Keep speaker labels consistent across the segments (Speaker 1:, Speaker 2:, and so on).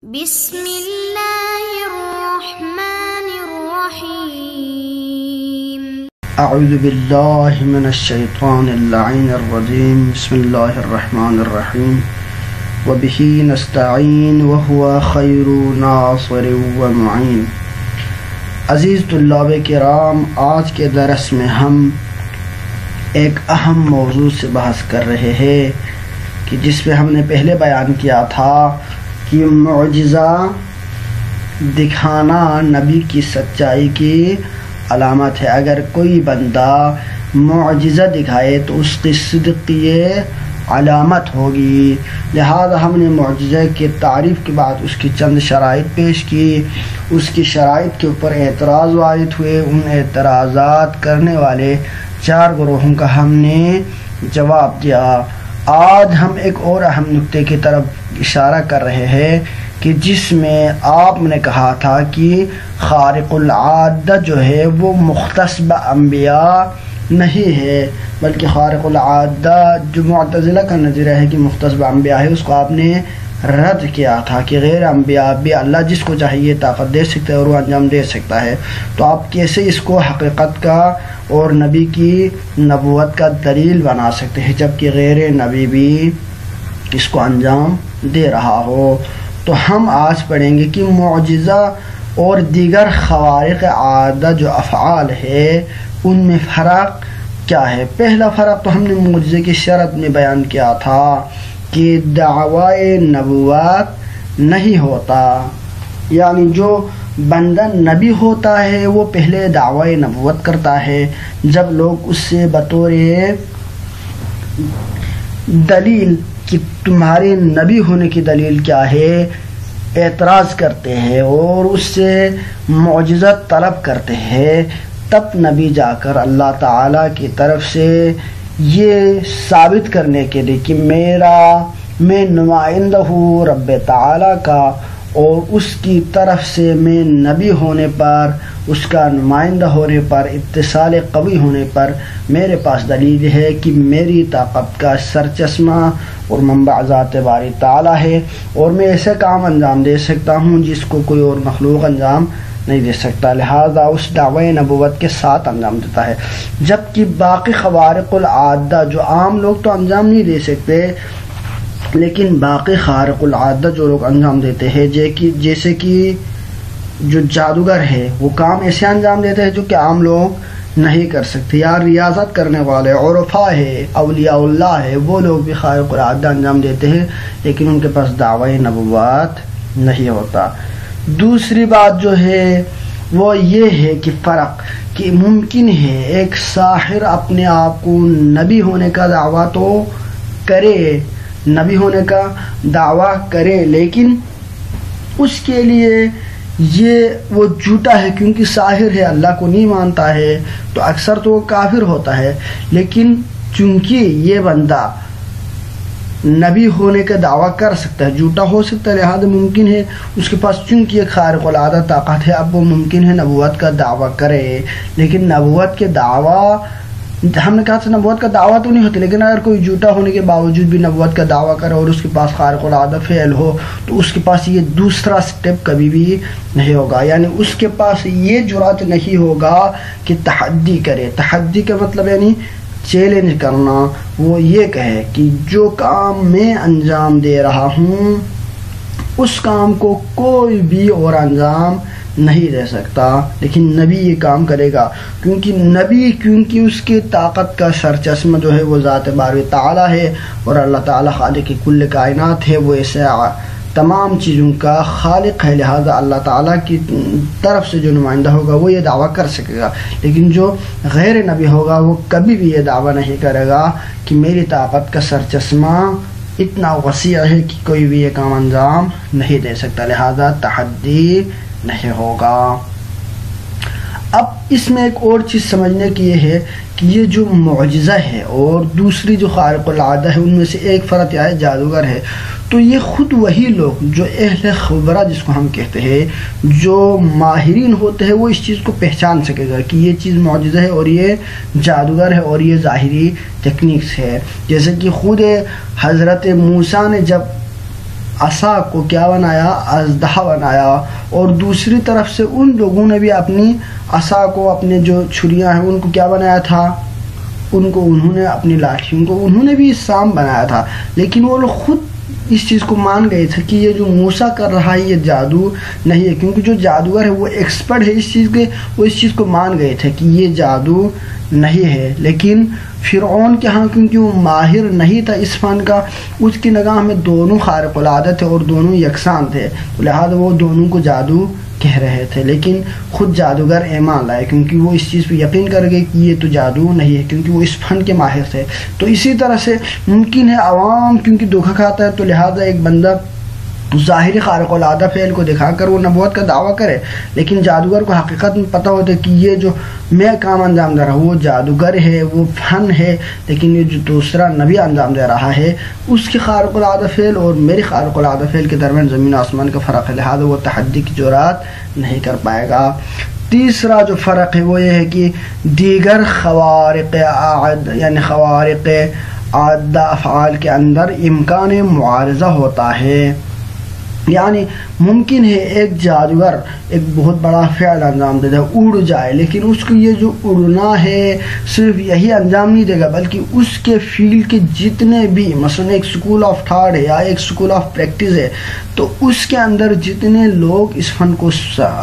Speaker 1: بسم اللہ الرحمن الرحیم
Speaker 2: اعوذ باللہ من الشیطان اللعین الرجیم بسم اللہ الرحمن الرحیم وبہ نستعین وہو خیر ناصر ومعین۔ عزیز طلاب کرام، آج کے درس میں ہم ایک اہم موضوع سے بحث کر رہے ہیں کہ جس پہ ہم نے پہلے بیان کیا تھا کہ معجزہ دکھانا نبی کی سچائی کی علامت ہے۔ اگر کوئی بندہ معجزہ دکھائے تو اس کی صدق کی یہ علامت ہوگی۔ لہذا ہم نے معجزہ کی تعریف کے بعد اس کی چند شرائط پیش کی، اس کی شرائط کے اوپر اعتراض وارد ہوئے، ان اعتراضات کرنے والے 4 گروہوں کا ہم نے جواب دیا۔ آج ہم ایک اور اہم نکتے کی طرف اشارہ کر رہے ہیں کہ جس میں آپ نے کہا تھا کہ خارق العادہ جو ہے وہ مختص بانبیاء نہیں ہے، بلکہ خارق العادہ جو معتزلہ کا نظریہ ہے کہ مختص بانبیاء ہے، اس کو آپ نے رد کیا تھا کہ غیر انبیاء بھی اللہ جس کو چاہیے طاقت دے سکتا ہے اور وہ انجام دے سکتا ہے۔ تو آپ کیسے اس کو حقیقت کا اور نبی کی نبوت کا دلیل بنا سکتے ہیں جبکہ غیر نبی بھی اس کو انجام دے رہا ہو؟ تو ہم آج پڑھیں گے کہ معجزہ اور دیگر خوارق عادہ جو افعال ہے ان میں فرق کیا ہے۔ پہلا فرق تو ہم نے معجزے کی شرط میں بیان کیا تھا کہ دعوی نبوت نہیں ہوتا، یعنی جو بندہ نبی ہوتا ہے وہ پہلے دعوی نبوت کرتا ہے، جب لوگ اس سے بطور دلیل کہ تمہارے نبی ہونے کی دلیل کیا ہے اعتراض کرتے ہیں اور اس سے معجزہ طلب کرتے ہیں، تب نبی جا کر اللہ تعالیٰ کی طرف سے یہ ثابت کرنے کے لیے کہ میں نمائندہ ہوں رب تعالیٰ کا، اور اس کی طرف سے میں نبی ہونے پر، اس کا نمائندہ ہونے پر، اتصال قوی ہونے پر میرے پاس دلیل ہے کہ میری طاقت کا سرچشمہ اور منبع ذات باری تعالیٰ ہے، اور میں ایسے کام انجام دے سکتا ہوں جس کو کوئی اور مخلوق انجام نہیں دے سکتا، لہذا اس دعوی نبوت کے ساتھ انجام دیتا ہے۔ جبکہ باقی خوارق العادہ جو عام لوگ تو انجام نہیں دے سکتے، لیکن باقی خارق العادہ جو لوگ انجام دیتے ہیں، جیسے کہ جو جادوگر ہے وہ کام ایسے انجام دیتے ہیں جو کہ عام لوگ نہیں کر سکتے، یا ریاضت کرنے والے عرفاء ہے، اولیاء اللہ ہے، وہ لوگ بھی خارق العادہ انجام دیتے ہیں لیکن ان کے پاس دعوی نبوت نہیں ہوتا۔ دوسری بات جو ہے وہ یہ ہے کہ فرق کہ ممکن ہے ایک ساحر اپنے آپ کو نبی ہونے کا دعویٰ تو کرے، نبی ہونے کا دعویٰ کرے، لیکن اس کے لیے یہ وہ جھوٹا ہے کیونکہ ساحر ہے، اللہ کو نہیں مانتا ہے، تو اکثر تو وہ کافر ہوتا ہے۔ لیکن چونکہ یہ بندہ نبی ہونے کا دعویٰ کر سکتا ہے، جھوٹا ہو سکتا ہے، لہذا ممکن ہے اس کے پاس چونکہ ایک خارق العادہ طاقت ہے، اب وہ ممکن ہے نبوت کا دعویٰ کرے۔ لیکن نبوت کے دعویٰ ہم نے کہا تھا نبوت کا دعویٰ تو نہیں ہوتا، لیکن اگر کوئی جھوٹا ہونے کے باوجود بھی نبوت کا دعویٰ کرے اور اس کے پاس خارق العادہ فعل ہو تو اس کے پاس یہ دوسرا سٹیپ کبھی بھی نہیں ہوگا، یعنی اس کے پاس یہ جرات نہیں ہوگا کہ تحدی کرے۔ تحدی کا مطلب یعنی چیلنج کرنا، وہ یہ کہے کہ جو کام میں انجام دے رہا ہوں اس کام کو کوئی بھی اور انجام نہیں دے سکتا، لیکن نبی یہ کام کرے گا کیونکہ اس کی طاقت کا سرچشمہ جو ہے وہ ذات باری تعالیٰ ہے، اور اللہ تعالیٰ خالق کل کائنات ہے، وہ ایسے تمام چیزوں کا خالق ہے، لہذا اللہ تعالیٰ کی طرف سے جو نمائندہ ہوگا وہ یہ دعویٰ کر سکے گا۔ لیکن جو غیر نبی ہوگا وہ کبھی بھی یہ دعویٰ نہیں کرے گا کہ میری طاقت کا سرچشمہ اتنا وسیع ہے کہ کوئی بھی یہ کام انجام نہیں دے سکتا، لہذا تحدی نہیں ہوگا۔ اب اس میں ایک اور چیز سمجھنے کی یہ ہے کہ یہ جو معجزہ ہے اور دوسری جو خارق العادہ ہے ان میں سے ایک فرق یہ ہے جادوگر ہے، تو یہ خود وہی لوگ جو اہل خبرہ جس کو ہم کہتے ہیں، جو ماہرین ہوتے ہیں، وہ اس چیز کو پہچان سکے گا کہ یہ چیز معجزہ ہے اور یہ جادوگر ہے اور یہ ظاہری ٹیکنیکس ہے۔ جیسے کہ خود حضرت موسیٰ نے جب عصا کو کیا بنایا؟ اژدہا بنایا، اور دوسری طرف سے ان لوگوں نے بھی اپنی عصا کو، اپنے جو چھریاں ہیں ان کو کیا بنایا تھا؟ انہوں نے اپنی لاٹھیوں کو انہوں نے بھی سام بنایا تھا، لیکن وہ لوگ خود اس چیز کو مان گئے تھے کہ یہ جو موسیٰ کر رہا ہے یہ جادو نہیں ہے، کیونکہ جو جادوگر ہے وہ ایکسپرٹ ہے اس چیز کے، وہ اس چیز کو مان گئے تھے کہ یہ جادو نہیں ہے۔ لیکن فرعون کے ہاں کیونکہ وہ ماہر نہیں تھا اس فن کا، اس کی نگاہ میں دونوں خارق العادت تھے اور دونوں یکساں تھے، تو لہٰذا وہ دونوں کو جادو کہہ رہے تھے، لیکن خود جادوگر ایمان لائے کیونکہ وہ اس چیز پہ یقین کر گئے کہ یہ تو جادو نہیں ہے، کیونکہ وہ اس فن کے ماہر تھے۔ تو اسی طرح سے ممکن ہے عوام کیونکہ دھوکہ کھاتا ہے، تو لہٰذا ایک بندہ ظاہری خارق العادہ فعل کو دکھا کر وہ نبوت کا دعویٰ کرے، لیکن جادوگر کو حقیقت میں پتہ ہوتا ہے کہ یہ جو میں کام انجام دے رہا ہوں وہ جادوگر ہے، وہ فن ہے، لیکن یہ جو دوسرا نبی انجام دے رہا ہے اس کی خارق العادہ فعل اور میری خارق العادہ فعل کے درمیان زمین و آسمان کا فرق ہے، لہذا وہ تحدی کی جرات نہیں کر پائے گا۔ تیسرا جو فرق ہے وہ یہ ہے کہ دیگر خوارق عادہ افعال کے اندر امکان معارضہ ہوتا ہے، یعنی ممکن ہے ایک جادوگر ایک بہت بڑا فعل انجام دے دے، اڑ جائے، لیکن اس کو یہ جو اڑنا ہے صرف یہی انجام نہیں دے گا بلکہ اس کے فیلڈ کے جتنے بھی، مثلا ایک سکول آف تھاٹ ہے یا ایک سکول آف پریکٹس ہے، تو اس کے اندر جتنے لوگ اس فن کو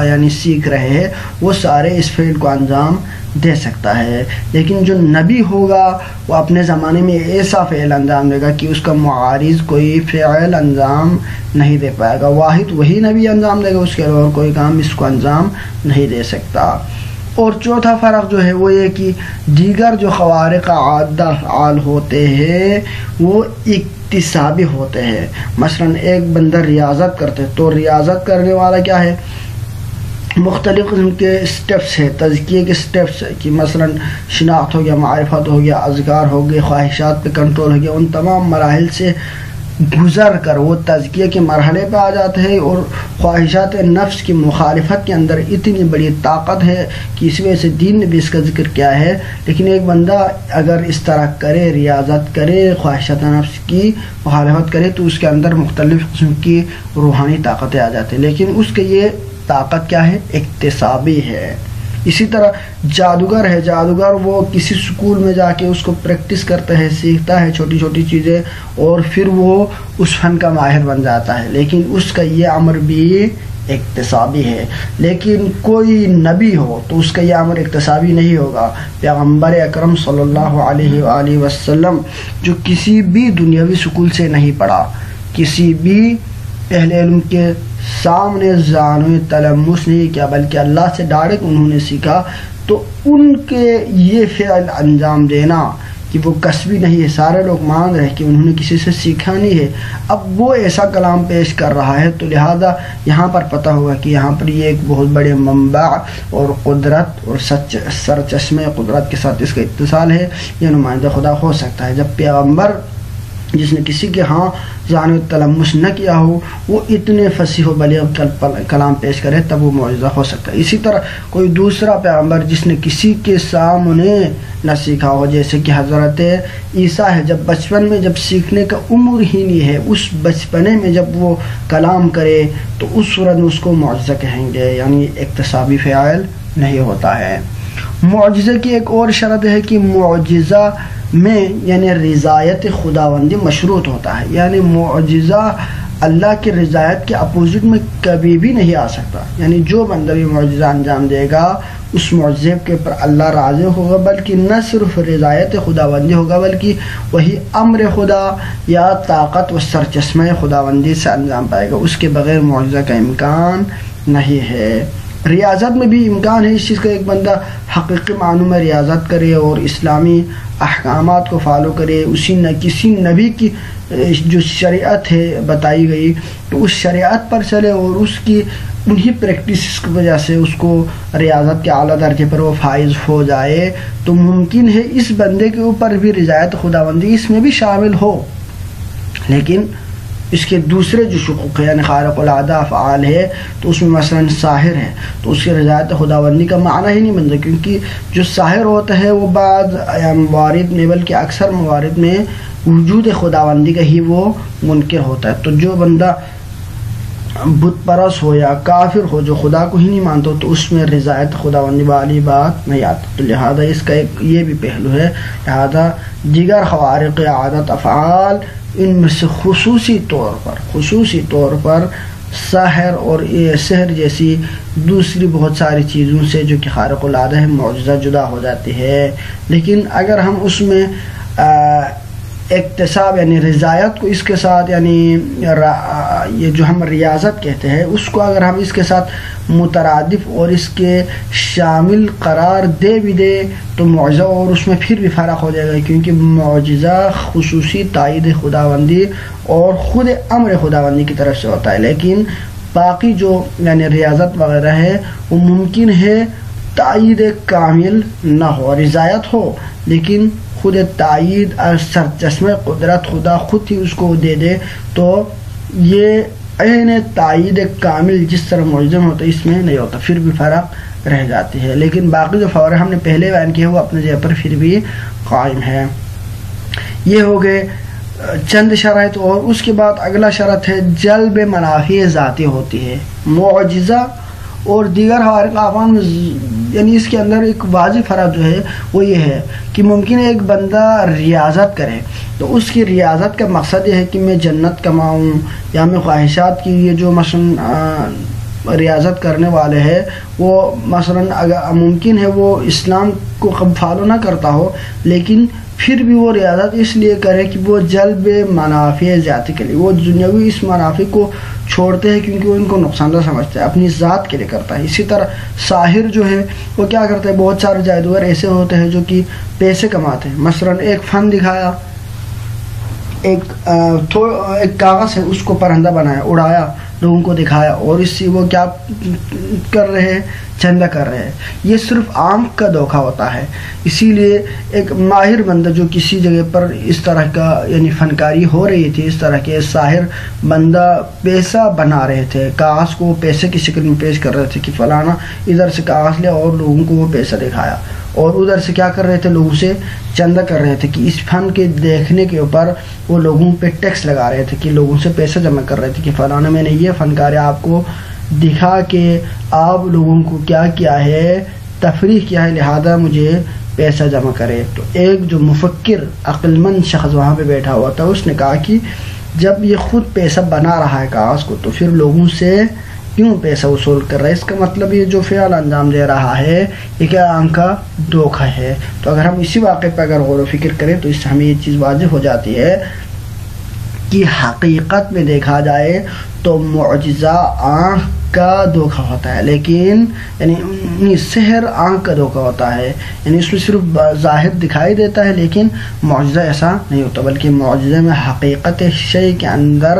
Speaker 2: یعنی سیکھ رہے ہیں وہ سارے اس فیلڈ کو انجام دے سکتا ہے، لیکن جو نبی ہوگا وہ اپنے زمانے میں ایسا فعل انجام دے گا کہ اس کا معارض کوئی فعل انجام نہیں دے پائے گا، واحد وہی نبی انجام دے گا، اس کے علاوہ اور کوئی کام اس کو انجام نہیں دے سکتا۔ اور چوتھا فرق جو ہے وہ یہ کہ دیگر جو خوارق عادہ افعال ہوتے ہیں وہ اکتسابی ہوتے ہیں، مثلا ایک بندہ ریاضت کرتے تو ریاضت کرنے والا کیا ہے؟ مختلف قسم کے سٹیپس ہے، تزکیے کے سٹیپس کہ مثلا شناخت ہو گیا، معرفت ہو گیا، اذکار ہو گئے، خواہشات پہ کنٹرول ہو گیا، ان تمام مراحل سے گزر کر وہ تزکیے کے مرحلے پہ آ جاتے ہیں، اور خواہشات نفس کی مخالفت کے اندر اتنی بڑی طاقت ہے کہ اس وجہ سے دین نے بھی اس کا ذکر کیا ہے۔ لیکن ایک بندہ اگر اس طرح کرے، ریاضت کرے، خواہشات نفس کی مخالفت کرے، تو اس کے اندر مختلف قسم کی روحانی طاقتیں آ جاتی ہیں، لیکن اس کے یہ طاقت کیا ہے؟ اکتسابی ہے۔ اسی طرح جادوگر ہے، جادوگر وہ کسی سکول میں جا کے اس کو پریکٹس کرتا ہے، سیکھتا ہے چھوٹی چھوٹی چیزیں، اور پھر وہ اس فن کا ماہر بن جاتا ہے، لیکن اس کا یہ امر بھی اکتسابی ہے۔ لیکن کوئی نبی ہو تو اس کا یہ امر اکتسابی نہیں ہوگا۔ پیغمبر اکرم صلی اللہ علیہ وآلہ وسلم جو کسی بھی دنیاوی سکول سے نہیں پڑھا، کسی بھی اہل علم کے سامنے زانو تلمس نہیں کیا، بلکہ اللہ سے ڈائریکٹ انہوں نے سیکھا، تو ان کے یہ فعل انجام دینا کہ وہ کسبی نہیں ہے، سارے لوگ مان رہے کہ انہوں نے کسی سے سیکھا نہیں ہے، اب وہ ایسا کلام پیش کر رہا ہے، تو لہذا یہاں پر پتہ ہوگا کہ یہاں پر یہ ایک بہت بڑے منبع اور قدرت اور سرچشمے قدرت کے ساتھ اس کا اتصال ہے، یہ نمائندہ خدا ہو سکتا ہے۔ جب پیغمبر جس نے کسی کے ہاں ذہن و تلمس نہ کیا ہو وہ اتنے فصیح و بلیغ کلام پیش کرے، تب وہ معجزہ ہو سکتا ہے۔ اسی طرح کوئی دوسرا پیغمبر جس نے کسی کے سامنے نہ سیکھا ہو، جیسے کہ حضرت عیسیٰ ہے، جب بچپن میں جب سیکھنے کا عمر ہی نہیں ہے، اس بچپنے میں جب وہ کلام کرے تو اس صورت میں اس کو معجزہ کہیں گے، یعنی اکتسابی فعل نہیں ہوتا ہے۔ معجزے کی ایک اور شرط ہے کہ معجزہ میں یعنی رضایت خداوندی مشروط ہوتا ہے، یعنی معجزہ اللہ کی رضایت کے اپوزٹ میں کبھی بھی نہیں آ سکتا، یعنی جو بندہ بھی معجزہ انجام دے گا اس معجزے کے پر اللہ راضی ہوگا، بلکہ نہ صرف رضایت خداوندی ہوگا بلکہ وہی امر خدا یا طاقت و سرچشمہ خداوندی سے انجام پائے گا، اس کے بغیر معجزہ کا امکان نہیں ہے۔ ریاضت میں بھی امکان ہے اس چیز کا، ایک بندہ حقیقی معنوں میں ریاضت کرے اور اسلامی احکامات کو فالو کرے، کسی نبی کی جو شریعت ہے بتائی گئی تو اس شریعت پر چلے اور اس کی انہی پریکٹس کی وجہ سے اس کو ریاضت کے اعلیٰ درجے پر وہ فائز ہو جائے، تو ممکن ہے اس بندے کے اوپر بھی رضایت خداوندی اس میں بھی شامل ہو، لیکن اس کے دوسرے جو شقوق ہے یعنی خارق العادہ افعال ہے تو اس میں مثلا ساحر ہے تو اس کی رضایت خداوندی کا معنی ہی نہیں بنتا، کیونکہ جو ساحر ہوتا ہے وہ بعض موارد میں بلکہ اکثر موارد میں وجود خداوندی کا ہی وہ منکر ہوتا ہے. تو جو بندہ بت پرست ہو یا کافر ہو جو خدا کو ہی نہیں مانتا تو اس میں رضایت خداوندی والی بات نہیں آتی. تو لہذا اس کا ایک یہ بھی پہلو ہے. لہذا دیگر خوارق عادت افعال ان میں سے خصوصی طور پر سحر اور سحر جیسی دوسری بہت ساری چیزوں سے جو کہ خارق العادہ ہے معجزہ جدا ہو جاتی ہے. لیکن اگر ہم اس میں اکتساب یعنی رضایت کو اس کے ساتھ یعنی یہ جو ہم ریاضت کہتے ہیں اس کو اگر ہم اس کے ساتھ مترادف اور اس کے شامل قرار دے بھی دے تو معجزہ اور اس میں پھر بھی فرق ہو جائے گا. کیونکہ معجزہ خصوصی تائید خداوندی اور خود امر خداوندی کی طرف سے ہوتا ہے. لیکن باقی جو یعنی ریاضت وغیرہ ہے وہ ممکن ہے تائید کامل نہ ہو, رضایت ہو لیکن خود تائید اور سرچشمہ قدرت خدا خود ہی اس کو دے دے. تو یہ عین تائید کامل جس طرح معجزہ میں ہوتا ہے اس میں نہیں ہوتا, پھر بھی فرق رہ جاتی ہے. لیکن باقی جو فوائد ہم نے پہلے بیان کیے وہ اپنے جگہ پر پھر بھی قائم ہے. یہ ہو گئے چند شرائط. اور اس کے بعد اگلا شرط ہے جلب منافع ذاتی ہوتی ہے. معجزہ اور دیگر خوارق افعال میں یعنی اس کے اندر ایک واضح فرق جو ہے وہ یہ ہے کہ ممکن ہے ایک بندہ ریاضت کرے تو اس کی ریاضت کا مقصد یہ ہے کہ میں جنت کماؤں یا میں خواہشات کی. یہ جو مثلا ریاضت کرنے والے ہیں وہ مثلا اگر ممکن ہے وہ اسلام کو فالو نہ کرتا ہو لیکن پھر بھی وہ ریاضت اس لیے کرے کہ وہ جلب منافع ذاتی کے لیے, وہ دنیاوی اس منافع کو چھوڑتے ہیں کیونکہ وہ ان کو نقصان دہ سمجھتے ہیں, اپنی ذات کے لیے کرتا ہے. اسی طرح ساحر جو ہے وہ کیا کرتا ہے, بہت سارے جادوگر ایسے ہوتے ہیں جو کہ پیسے کماتے ہیں. مثلا ایک فن دکھایا, ایک کاغذ ہے اس کو پرندہ بنایا, اڑایا, لوگوں کو دکھایا اور اس سے وہ کیا کر رہے ہیں, چندہ کر رہے ہیں. یہ صرف آنکھ کا دھوکہ ہوتا ہے. اسی لیے ایک ماہر بندہ جو کسی جگہ پر اس طرح کا یعنی فنکاری ہو رہی تھی, اس طرح کے ساحر بندہ پیسہ بنا رہے تھے, کاغذ کو پیسے کی شکل میں پیش کر رہے تھے کہ فلانا ادھر سے کاغذ لیا اور لوگوں کو وہ پیسہ دکھایا, اور ادھر سے کیا کر رہے تھے, لوگوں سے چندہ کر رہے تھے کہ اس فن کے دیکھنے کے اوپر وہ لوگوں پہ ٹیکس لگا رہے تھے کہ لوگوں سے پیسہ جمع کر رہے تھے کہ فلانا میں نے یہ فنکاری آپ کو دکھا کے آپ لوگوں کو کیا کیا ہے, تفریح کیا ہے, لہذا مجھے پیسہ جمع کرے. تو ایک جو مفکر عقل مند شخص وہاں پہ بیٹھا ہوا تھا اس نے کہا کہ جب یہ خود پیسہ بنا رہا ہے کاغذ کو تو پھر لوگوں سے کیوں پیسہ وصول کر رہا ہے, اس کا مطلب یہ جو فعل انجام دے رہا ہے یہ کیا آنکھ کا دھوکہ ہے. تو اگر ہم اسی واقعے پہ اگر غور و فکر کریں تو اس سے ہمیں یہ چیز واضح ہو جاتی ہے کہ حقیقت میں دیکھا جائے تو معجزہ آنکھ کا دھوکہ ہوتا ہے, لیکن یعنی سحر آنکھ کا دھوکہ ہوتا ہے, یعنی اس میں صرف ظاہر دکھائی دیتا ہے لیکن معجزہ ایسا نہیں ہوتا, بلکہ معجزے میں حقیقت شے کے اندر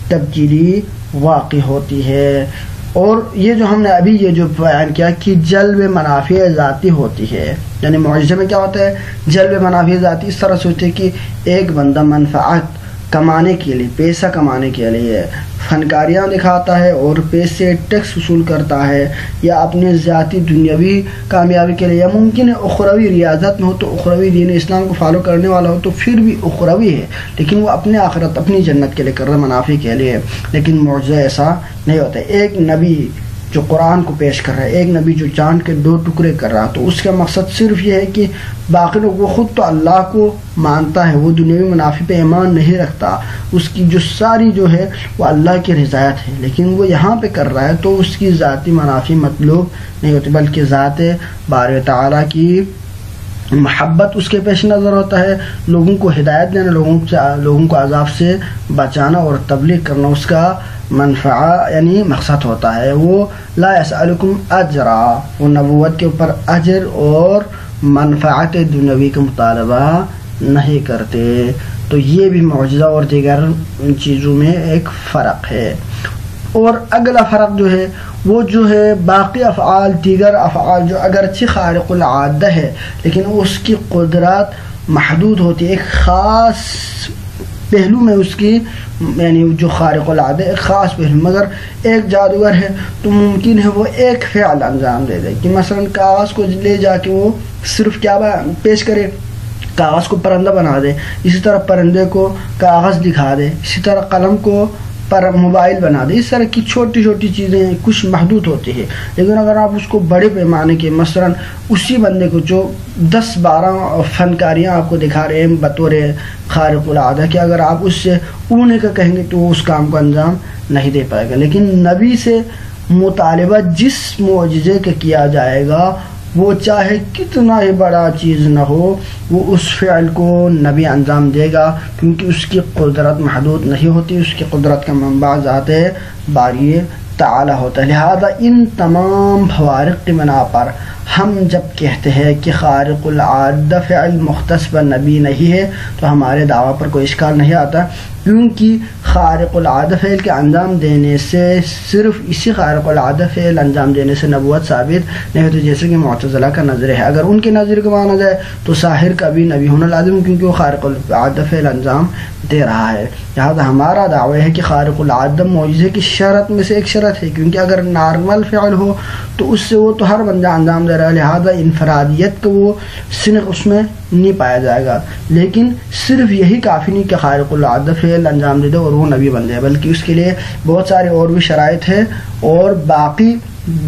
Speaker 2: تبدیلی واقع ہوتی ہے. اور یہ جو ہم نے ابھی یہ جو بیان کیا کہ جلب منافع ذاتی ہوتی ہے, یعنی معجزے میں کیا ہوتا ہے, جلب منافع ذاتی اس طرح سے ہوتی ہے کہ ایک بندہ منفعت کمانے کے لیے, پیسہ کمانے کے لیے فنکاریاں دکھاتا ہے اور پیسے ٹیکس وصول کرتا ہے, یا اپنے ذاتی دنیاوی کامیابی کے لیے, یا ممکن ہے اخروی ریاضت میں ہو تو اخروی دین اسلام کو فالو کرنے والا ہو تو پھر بھی اخروی ہے لیکن وہ اپنے آخرت اپنی جنت کے لیے کر رہا ہے, منافع کے لیے. لیکن معجزہ ایسا نہیں ہوتا. ایک نبی جو قرآن کو پیش کر رہا ہے, ایک نبی جو چاند کے 2 ٹکڑے کر رہا, تو اس کا مقصد صرف یہ ہے کہ باقی لوگ, وہ خود تو اللہ کو مانتا ہے, وہ دنیاوی منافع پہ ایمان نہیں رکھتا, اس کی جو ساری جو ہے وہ اللہ کی رضایت ہے, لیکن وہ یہاں پہ کر رہا ہے تو اس کی ذاتی منافع مطلوب نہیں ہوتی بلکہ ذات باری تعالیٰ کی محبت اس کے پیش نظر ہوتا ہے, لوگوں کو ہدایت دینا, لوگوں کو عذاب سے بچانا اور تبلیغ کرنا اس کا منفعہ یعنی مقصد ہوتا ہے. وہ لا یسألکم اجرا, وہ نبوت کے اوپر اجر اور منفعت دنیاوی کا مطالبہ نہیں کرتے. تو یہ بھی معجزہ اور دیگر چیزوں میں ایک فرق ہے. اور اگلا فرق جو ہے وہ جو ہے باقی افعال, دیگر افعال جو اگرچہ خارق العادہ ہے لیکن اس کی قدرات محدود ہوتی ہے, ایک خاص پہلو میں اس کی یعنی جو خارق العادہ ایک خاص پہلو, مگر ایک جادوگر ہے تو ممکن ہے وہ ایک فعل انجام دے دے کہ مثلا کاغذ کو لے جا کے وہ صرف کیا پیش کرے, کاغذ کو پرندہ بنا دے، اسی طرح پرندے کو کاغذ دکھا دے، اسی طرح قلم کو پر موبائل بنا دے. اس طرح کی چھوٹی چھوٹی چیزیں کچھ محدود ہوتی ہے، لیکن اگر آپ اس کو بڑے پیمانے کے مثلا اسی بندے کو جو 10-12 فنکاریاں آپ کو دکھا رہے ہیں بطور خارق العادہ کہ اگر آپ اس سے اڑنے کا کہیں گے تو وہ اس کام کو انجام نہیں دے پائے گا. لیکن نبی سے مطالبہ جس معجزے کا کیا جائے گا وہ چاہے کتنا ہی بڑا چیز نہ ہو، وہ اس فعل کو نبی انجام دے گا، کیونکہ اس کی قدرت محدود نہیں ہوتی، اس کی قدرت کا منبع ذات باری تعالی ہوتا ہے. لہذا ان تمام فوارق کی بنا پر ہم جب کہتے ہیں کہ خارق العادہ فعل مختص پر نبی نہیں ہے تو ہمارے دعویٰ پر کوئی اشکال نہیں آتا، کیونکہ خارق العادہ فعل کے انجام دینے سے صرف اسی خارق العادہ فعل انجام دینے سے نبوت ثابت نہیں ہوتی، جیسے کہ معتزلہ کا نظر ہے. اگر ان کے نظر کو مانا جائے تو ساحر کا بھی نبی ہونا لازم، کیونکہ وہ خارق العادہ فعل انجام دے رہا ہے. لہٰذا ہمارا دعویٰ ہے کہ خارق العادہ معجزے کی شرط میں سے ایک شرط ہے، کیونکہ اگر نارمل فعل ہو تو اس سے وہ تو ہر بندہ انجام دے رہا ہے، لہذا انفرادیت کو وہ صنف اس میں نہیں پایا جائے گا. لیکن صرف یہی کافی نہیں کہ خارق العادہ فعل انجام دے دے اور وہ نبی بن جائے، بلکہ اس کے لیے بہت سارے اور بھی شرائط ہیں، اور باقی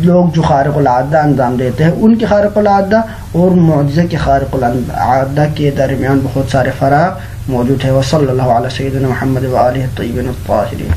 Speaker 2: لوگ جو خارق العادہ انجام دیتے ہیں ان کے خارق العادہ اور معجزے کے خارق العادہ کے درمیان بہت سارے فرق موجود ہے. وصلی اللہ علیہ سیدنا محمد وآلہ الطیبین الطاہرین.